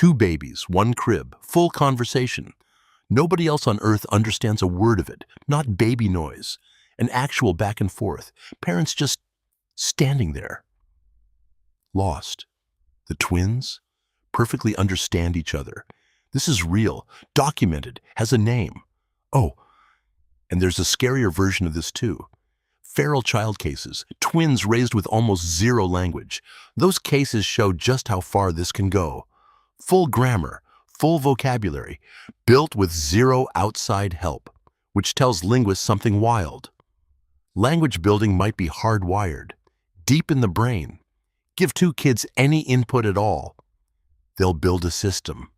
Two babies, one crib, full conversation. Nobody else on earth understands a word of it, not baby noise. An actual back and forth. Parents just standing there. Lost. The twins perfectly understand each other. This is real, documented, has a name. Oh, and there's a scarier version of this too. Feral child cases, twins raised with almost zero language. Those cases show just how far this can go. Full grammar, full vocabulary, built with zero outside help, which tells linguists something wild. Language building might be hardwired, deep in the brain. Give two kids any input at all. They'll build a system,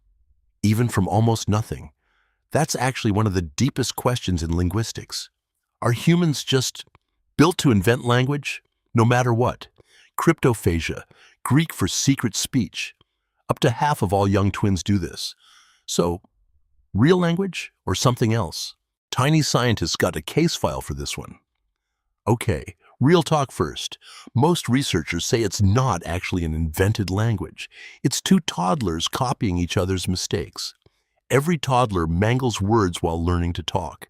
even from almost nothing. That's actually one of the deepest questions in linguistics. Are humans just built to invent language, no matter what? Cryptophasia, Greek for secret speech. Up to half of all young twins do this. So, real language or something else? Tiny scientists got a case file for this one. Okay, real talk first. Most researchers say it's not actually an invented language. It's two toddlers copying each other's mistakes. Every toddler mangles words while learning to talk.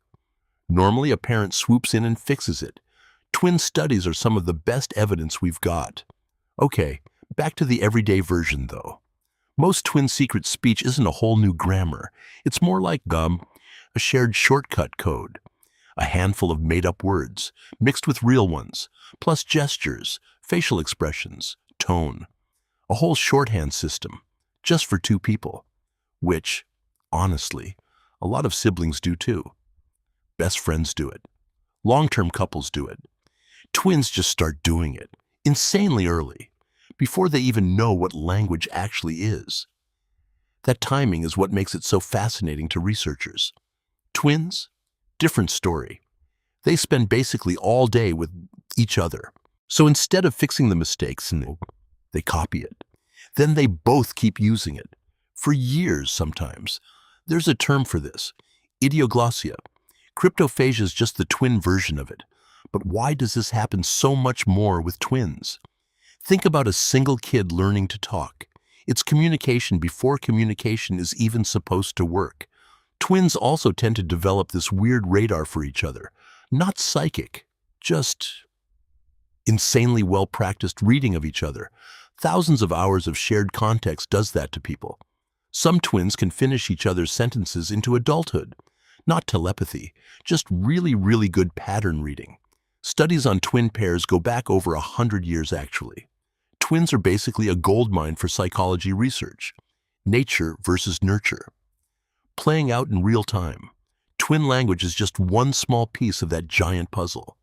Normally, a parent swoops in and fixes it. Twin studies are some of the best evidence we've got. Okay, back to the everyday version though. Most twin secret speech isn't a whole new grammar. It's more like a shared shortcut code. A handful of made-up words, mixed with real ones, plus gestures, facial expressions, tone. A whole shorthand system, just for two people. Which, honestly, a lot of siblings do too. Best friends do it. Long-term couples do it. Twins just start doing it, insanely early, before they even know what language actually is. That timing is what makes it so fascinating to researchers. Twins? Different story. They spend basically all day with each other. So instead of fixing the mistakes, they copy it. Then they both keep using it. For years sometimes. There's a term for this, idioglossia. Cryptophasia is just the twin version of it. But why does this happen so much more with twins? Think about a single kid learning to talk. It's communication before communication is even supposed to work. Twins also tend to develop this weird radar for each other. Not psychic, just insanely well-practiced reading of each other. Thousands of hours of shared context does that to people. Some twins can finish each other's sentences into adulthood. Not telepathy, just really, really good pattern reading. Studies on twin pairs go back over 100 years actually. Twins are basically a goldmine for psychology research. Nature versus nurture. Playing out in real time. Twin language is just one small piece of that giant puzzle.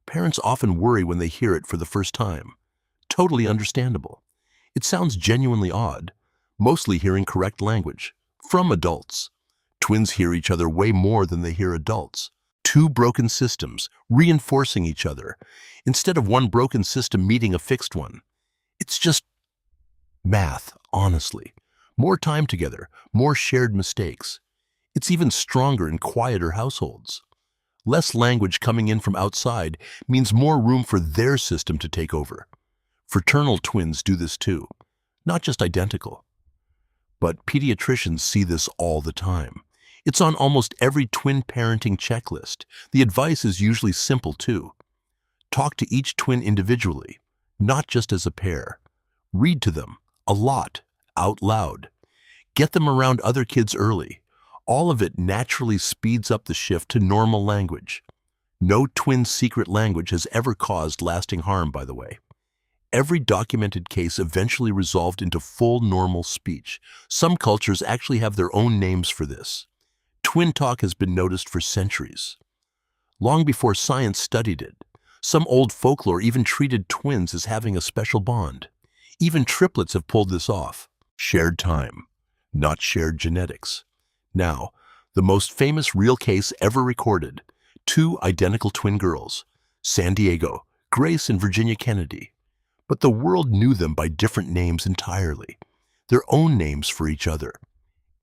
Parents often worry when they hear it for the first time. Totally understandable. It sounds genuinely odd, mostly hearing correct language from adults. Twins hear each other way more than they hear adults. Two broken systems reinforcing each other, instead of one broken system meeting a fixed one. It's just math, honestly. More time together, more shared mistakes. It's even stronger in quieter households. Less language coming in from outside means more room for their system to take over. Fraternal twins do this too, not just identical. But pediatricians see this all the time. It's on almost every twin parenting checklist. The advice is usually simple too. Talk to each twin individually, not just as a pair. Read to them, a lot, out loud. Get them around other kids early. All of it naturally speeds up the shift to normal language. No twin secret language has ever caused lasting harm, by the way. Every documented case eventually resolved into full normal speech. Some cultures actually have their own names for this. Twin talk has been noticed for centuries. Long before science studied it, some old folklore even treated twins as having a special bond. Even triplets have pulled this off. Shared time, not shared genetics. Now, the most famous real case ever recorded, two identical twin girls, San Diego, Grace and Virginia Kennedy. But the world knew them by different names entirely, their own names for each other,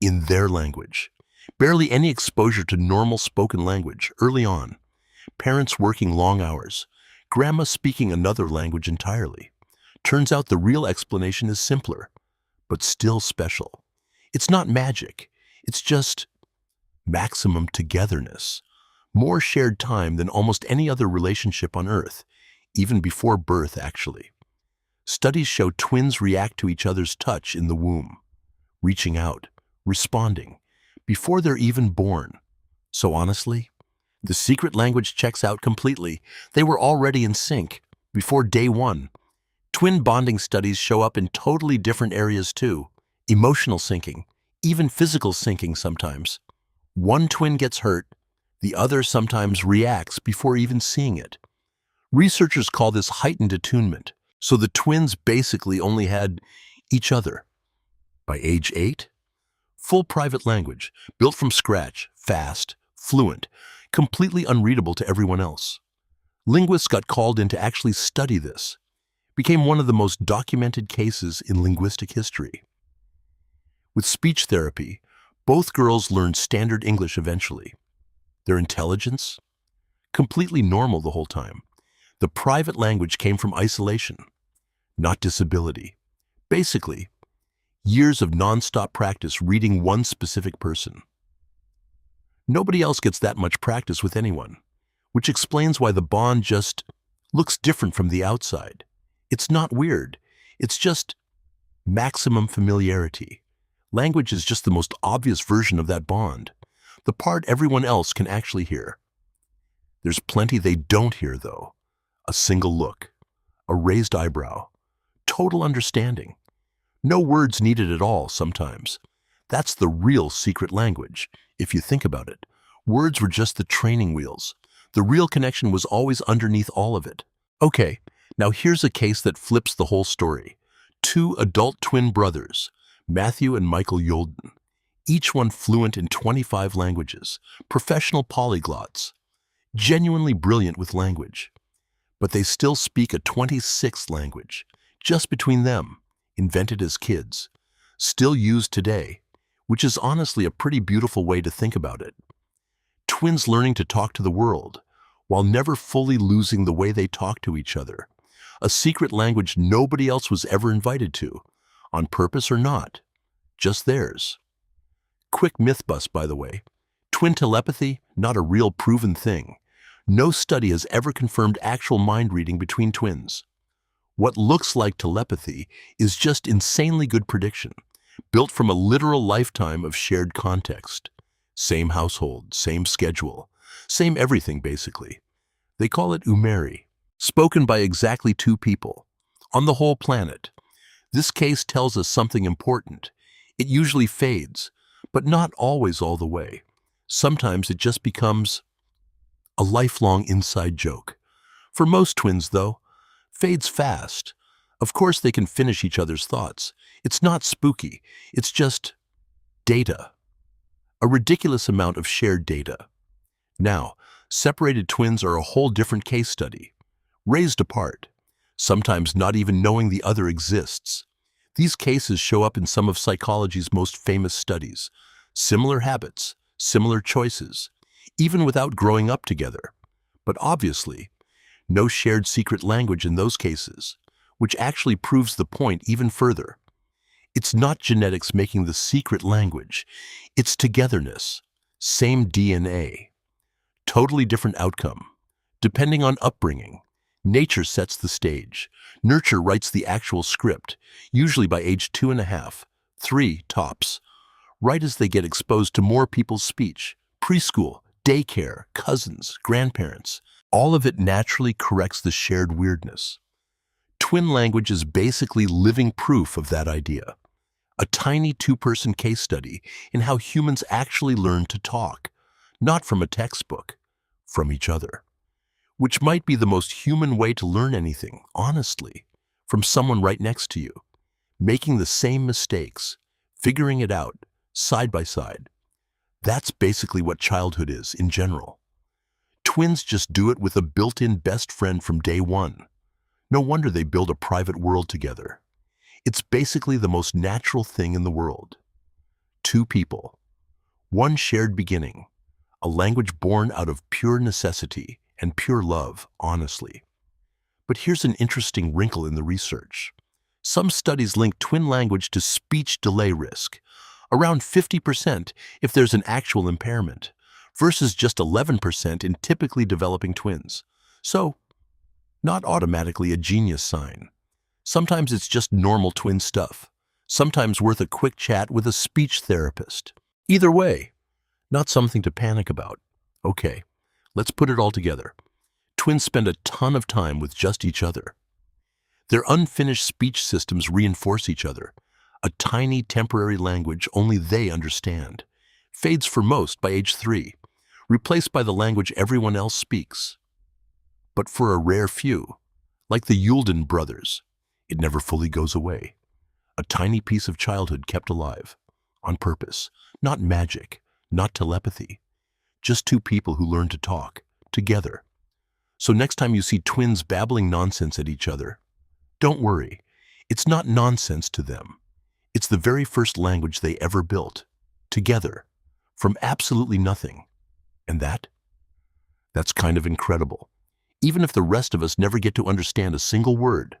in their language. Barely any exposure to normal spoken language early on. Parents working long hours, grandma speaking another language entirely. Turns out the real explanation is simpler, but still special. It's not magic. It's just maximum togetherness. More shared time than almost any other relationship on Earth, even before birth, actually. Studies show twins react to each other's touch in the womb, reaching out, responding, before they're even born. So honestly, the secret language checks out completely. They were already in sync before day one. Twin bonding studies show up in totally different areas too. Emotional syncing, even physical syncing sometimes. One twin gets hurt, the other sometimes reacts before even seeing it. Researchers call this heightened attunement, so the twins basically only had each other. By age 8, full private language, built from scratch, fast, fluent, completely unreadable to everyone else. Linguists got called in to actually study this. Became one of the most documented cases in linguistic history. With speech therapy, both girls learned standard English eventually. Their intelligence? Completely normal the whole time. The private language came from isolation, not disability. Basically, years of nonstop practice reading one specific person. Nobody else gets that much practice with anyone, which explains why the bond just looks different from the outside. It's not weird. It's just maximum familiarity. Language is just the most obvious version of that bond, the part everyone else can actually hear. There's plenty they don't hear, though. A single look, a raised eyebrow, total understanding. No words needed at all sometimes. That's the real secret language, if you think about it. Words were just the training wheels. The real connection was always underneath all of it. Okay, now here's a case that flips the whole story. 2 adult twin brothers, Matthew and Michael Youlden, each one fluent in 25 languages, professional polyglots, genuinely brilliant with language. But they still speak a 26th language, just between them, invented as kids, still used today, which is honestly a pretty beautiful way to think about it. Twins learning to talk to the world, while never fully losing the way they talk to each other. A secret language nobody else was ever invited to, on purpose or not, just theirs. Quick myth bust, by the way. Twin telepathy, not a real proven thing. No study has ever confirmed actual mind reading between twins. What looks like telepathy is just insanely good prediction, built from a literal lifetime of shared context. Same household, same schedule, same everything basically. They call it eerily, spoken by exactly 2 people, on the whole planet. This case tells us something important. It usually fades, but not always all the way. Sometimes it just becomes a lifelong inside joke. For most twins, though, fades fast. Of course they can finish each other's thoughts. It's not spooky. It's just data. A ridiculous amount of shared data. Now, separated twins are a whole different case study. Raised apart, sometimes not even knowing the other exists. These cases show up in some of psychology's most famous studies. Similar habits, similar choices, even without growing up together. But obviously, no shared secret language in those cases, which actually proves the point even further. It's not genetics making the secret language. It's togetherness. Same DNA. Totally different outcome. Depending on upbringing. Nature sets the stage. Nurture writes the actual script, usually by age 2.5, 3 tops, right as they get exposed to more people's speech. Preschool, daycare, cousins, grandparents. All of it naturally corrects the shared weirdness. Twin language is basically living proof of that idea. A tiny 2-person case study in how humans actually learn to talk, not from a textbook, from each other. Which might be the most human way to learn anything, honestly, from someone right next to you, making the same mistakes, figuring it out, side by side. That's basically what childhood is in general. Twins just do it with a built-in best friend from day one. No wonder they build a private world together. It's basically the most natural thing in the world. 2 people, 1 shared beginning, a language born out of pure necessity and pure love, honestly. But here's an interesting wrinkle in the research. Some studies link twin language to speech delay risk, around 50% if there's an actual impairment, versus just 11% in typically developing twins. So, not automatically a genius sign. Sometimes it's just normal twin stuff, sometimes worth a quick chat with a speech therapist. Either way, not something to panic about. Okay, let's put it all together. Twins spend a ton of time with just each other. Their unfinished speech systems reinforce each other. A tiny temporary language only they understand. Fades for most by age 3, replaced by the language everyone else speaks. But for a rare few, like the Youlden brothers, it never fully goes away. A tiny piece of childhood kept alive, on purpose, not magic, not telepathy, just two people who learn to talk, together. So next time you see twins babbling nonsense at each other, don't worry, it's not nonsense to them. It's the very first language they ever built, together, from absolutely nothing. And that's kind of incredible. Even if the rest of us never get to understand a single word,